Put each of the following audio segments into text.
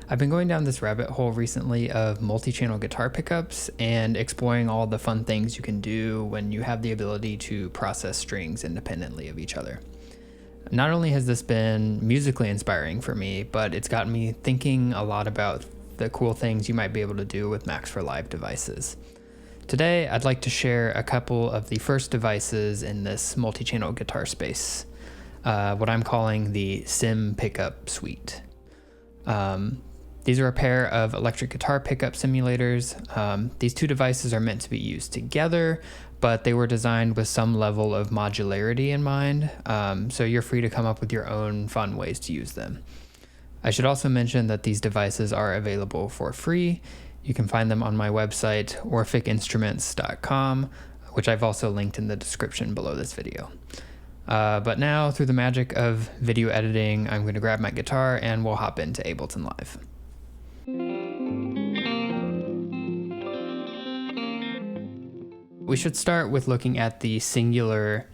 I've been going down this rabbit hole recently of multi-channel guitar pickups and exploring all the fun things you can do when you have the ability to process strings independently of each other. Not only has this been musically inspiring for me, but it's gotten me thinking a lot about the cool things you might be able to do with Max for Live devices. Today, I'd like to share a couple of the first devices in this multi-channel guitar space, what I'm calling the simPickup suite. These are a pair of electric guitar pickup simulators. These two devices are meant to be used together, but they were designed with some level of modularity in mind, so you're free to come up with your own fun ways to use them. I should also mention that these devices are available for free. You can find them on my website, orphicinstruments.com, which I've also linked in the description below this video. But now, through the magic of video editing, I'm going to grab my guitar and we'll hop into Ableton Live. We should start with looking at the singular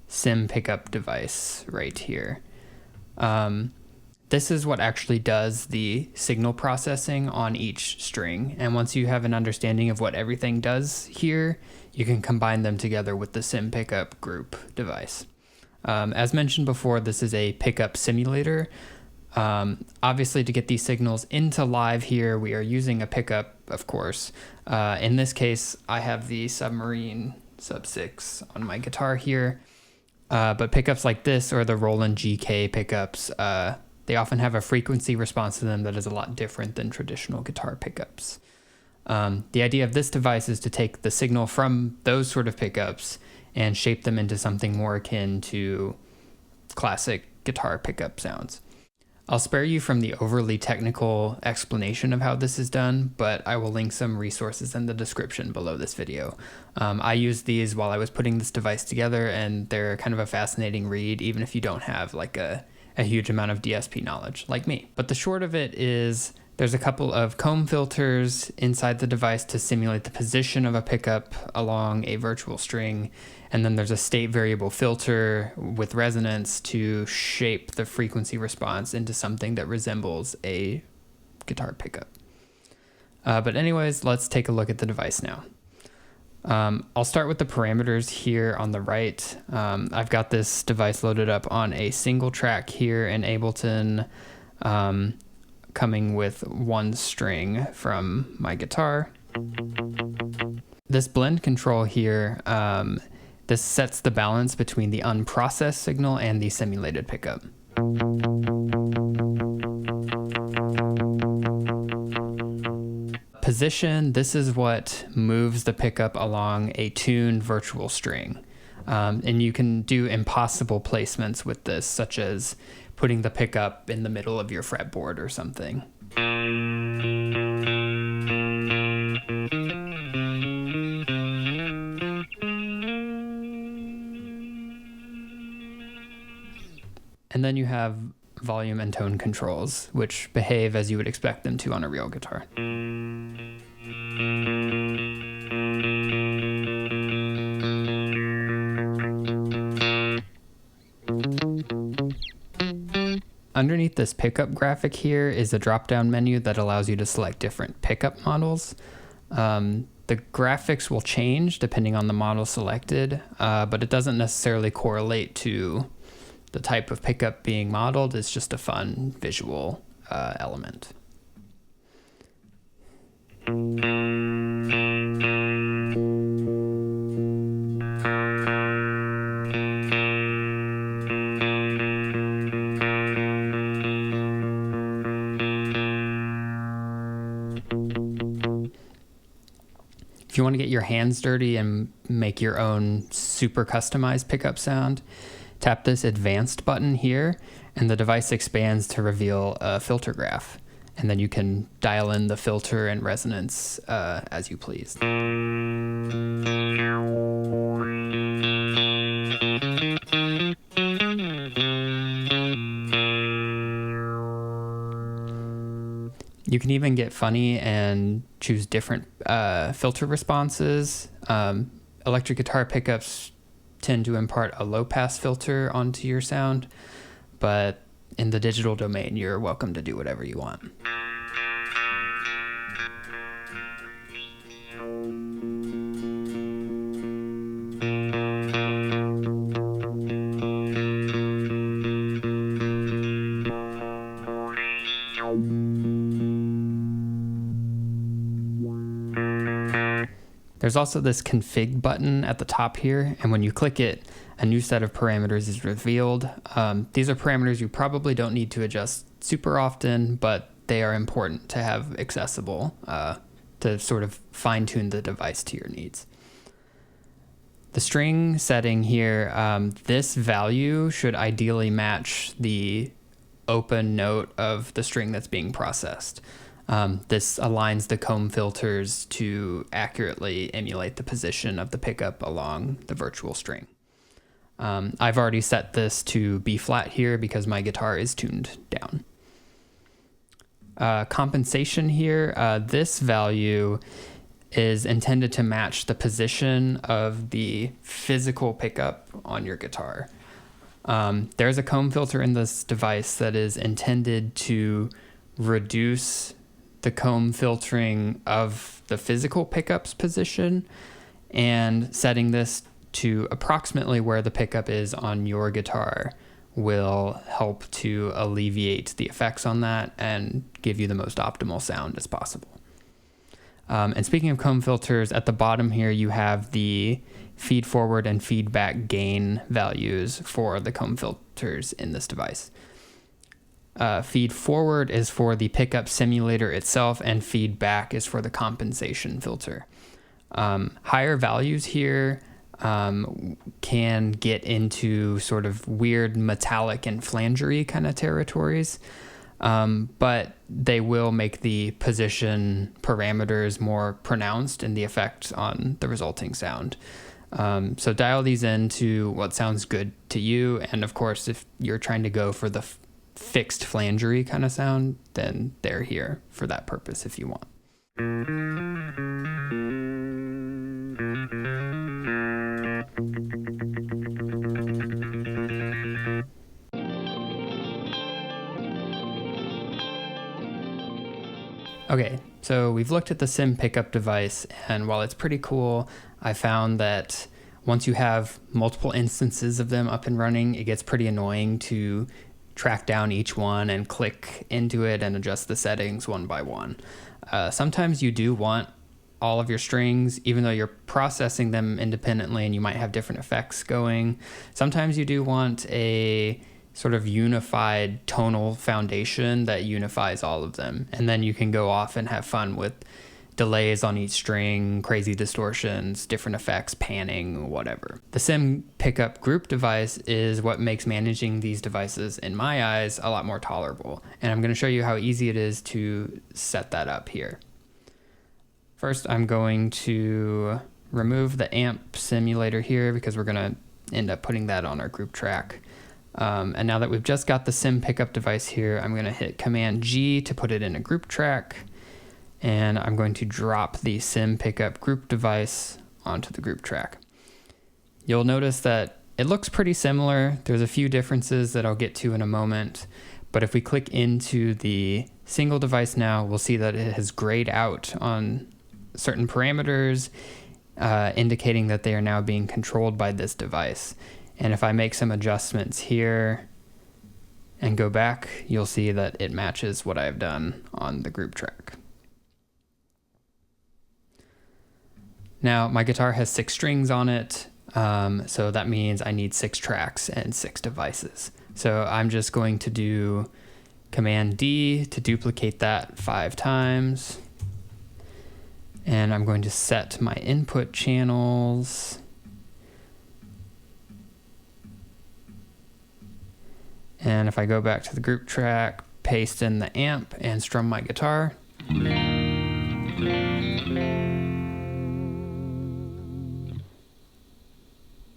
simPickup device right here. This is what actually does the signal processing on each string, and once you have an understanding of what everything does here, you can combine them together with the simPickupGroup device. As mentioned before, this is a pickup simulator. Obviously, to get these signals into live here, we are using a pickup, of course. In this case, I have the Submarine Sub 6 on my guitar here. But pickups like this, or the Roland GK pickups, they often have a frequency response to them that is a lot different than traditional guitar pickups. The idea of this device is to take the signal from those sort of pickups and shape them into something more akin to classic guitar pickup sounds. I'll spare you from the overly technical explanation of how this is done, but I will link some resources in the description below this video. I used these while I was putting this device together, and they're kind of a fascinating read, even if you don't have like a huge amount of DSP knowledge like me. But the short of it is there's a couple of comb filters inside the device to simulate the position of a pickup along a virtual string. And then there's a state variable filter with resonance to shape the frequency response into something that resembles a guitar pickup. But anyways, let's take a look at the device now. I'll start with the parameters here on the right. I've got this device loaded up on a single track here in Ableton, coming with one string from my guitar. This blend control here, this sets the balance between the unprocessed signal and the simulated pickup. Position, this is what moves the pickup along a tuned virtual string. And you can do impossible placements with this, such as putting the pickup in the middle of your fretboard or something. And then you have volume and tone controls, which behave as you would expect them to on a real guitar. Underneath this pickup graphic here is a drop-down menu that allows you to select different pickup models. The graphics will change depending on the model selected, but it doesn't necessarily correlate to the type of pickup being modeled. It's just a fun visual element. If you want to get your hands dirty and make your own super customized pickup sound, tap this advanced button here and the device expands to reveal a filter graph. And then you can dial in the filter and resonance as you please. You can even get funny and choose different filter responses. Electric guitar pickups tend to impart a low-pass filter onto your sound, but in the digital domain, you're welcome to do whatever you want. There's also this config button at the top here, and when you click it, a new set of parameters is revealed. These are parameters you probably don't need to adjust super often, but they are important to have accessible to sort of fine-tune the device to your needs. The string setting here, this value should ideally match the open note of the string that's being processed. This aligns the comb filters to accurately emulate the position of the pickup along the virtual string. I've already set this to B flat here because my guitar is tuned down. Compensation here, this value is intended to match the position of the physical pickup on your guitar. There's a comb filter in this device that is intended to reduce the comb filtering of the physical pickup's position, and setting this to approximately where the pickup is on your guitar will help to alleviate the effects on that and give you the most optimal sound as possible. And speaking of comb filters, at the bottom here you have the feed forward and feedback gain values for the comb filters in this device. Feed forward is for the pickup simulator itself, and feedback is for the compensation filter. Higher values here can get into sort of weird metallic and flangery kind of territories, but they will make the position parameters more pronounced in the effect on the resulting sound. So dial these into what sounds good to you, and of course if you're trying to go for the fixed flangery kind of sound, then they're here for that purpose if you want. Okay, so we've looked at the simPickup device, and while it's pretty cool, I found that once you have multiple instances of them up and running, it gets pretty annoying to track down each one and click into it and adjust the settings one by one. Sometimes you do want all of your strings, even though you're processing them independently and you might have different effects going. Sometimes you do want a sort of unified tonal foundation that unifies all of them. And then you can go off and have fun with delays on each string, crazy distortions, different effects, panning, whatever. The simPickupGroup device is what makes managing these devices, in my eyes, a lot more tolerable. And I'm going to show you how easy it is to set that up here. First, I'm going to remove the amp simulator here because we're going to end up putting that on our group track. And now that we've just got the simPickup device here, I'm going to hit Command G to put it in a group track. And I'm going to drop the simPickupGroup device onto the group track. You'll notice that it looks pretty similar. There's a few differences that I'll get to in a moment. But if we click into the single device now, we'll see that it has grayed out on certain parameters, indicating that they are now being controlled by this device. And if I make some adjustments here and go back, you'll see that it matches what I've done on the group track. Now, my guitar has 6 strings on it, so that means I need 6 tracks and 6 devices. So I'm just going to do Command D to duplicate that 5 times. And I'm going to set my input channels. And if I go back to the group track, paste in the amp and strum my guitar.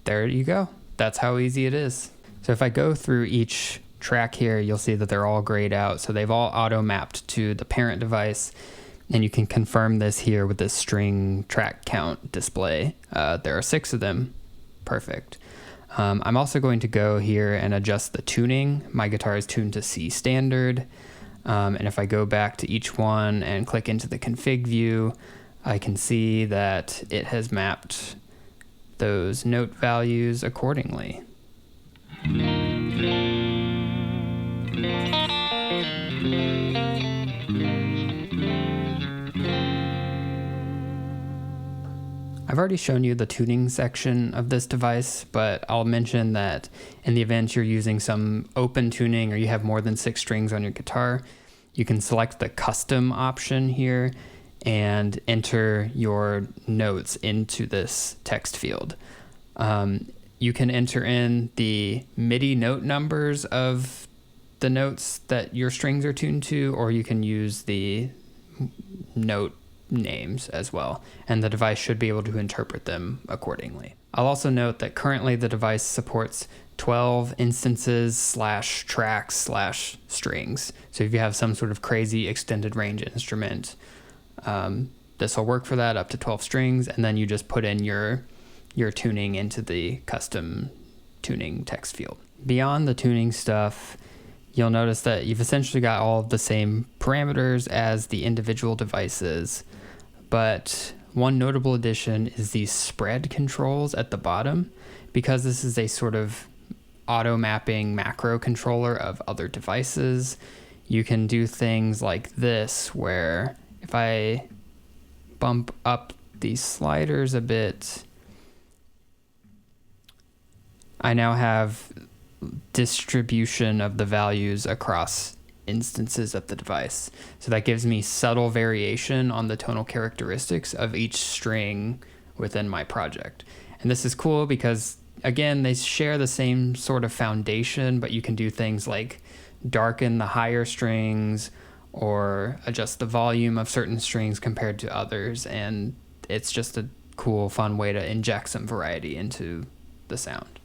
There you go. That's how easy it is. So if I go through each track here, you'll see that they're all grayed out. So they've all auto-mapped to the parent device. And you can confirm this here with this string track count display. There are 6 of them. Perfect. I'm also going to go here and adjust the tuning. My guitar is tuned to C standard. And if I go back to each one and click into the config view, I can see that it has mapped those note values accordingly. I've already shown you the tuning section of this device, but I'll mention that in the event you're using some open tuning or you have more than 6 strings on your guitar, you can select the custom option here and enter your notes into this text field. You can enter in the MIDI note numbers of the notes that your strings are tuned to, or you can use the note names as well, and the device should be able to interpret them accordingly. I'll also note that currently the device supports 12 instances / tracks / strings. So if you have some sort of crazy extended range instrument, this will work for that, up to 12 strings, and then you just put in your tuning into the custom tuning text field. Beyond the tuning stuff, you'll notice that you've essentially got all of the same parameters as the individual devices, but one notable addition is these spread controls at the bottom. Because this is a sort of auto mapping macro controller of other devices, you can do things like this, where if I bump up these sliders a bit, I now have distribution of the values across instances of the device. So that gives me subtle variation on the tonal characteristics of each string within my project. And this is cool because, again, they share the same sort of foundation, but you can do things like darken the higher strings or adjust the volume of certain strings compared to others. And it's just a cool, fun way to inject some variety into the sound.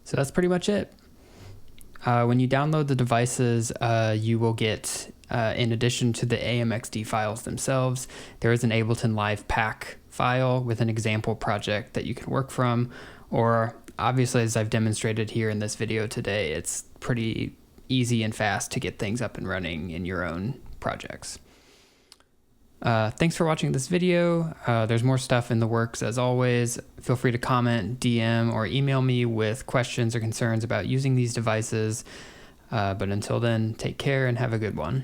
So that's pretty much it. When you download the devices, you will get, in addition to the AMXD files themselves, there is an Ableton Live Pack file with an example project that you can work from, or obviously, as I've demonstrated here in this video today, it's pretty easy and fast to get things up and running in your own projects. Thanks for watching this video. There's more stuff in the works as always. Feel free to comment, DM, or email me with questions or concerns about using these devices. But until then, take care and have a good one.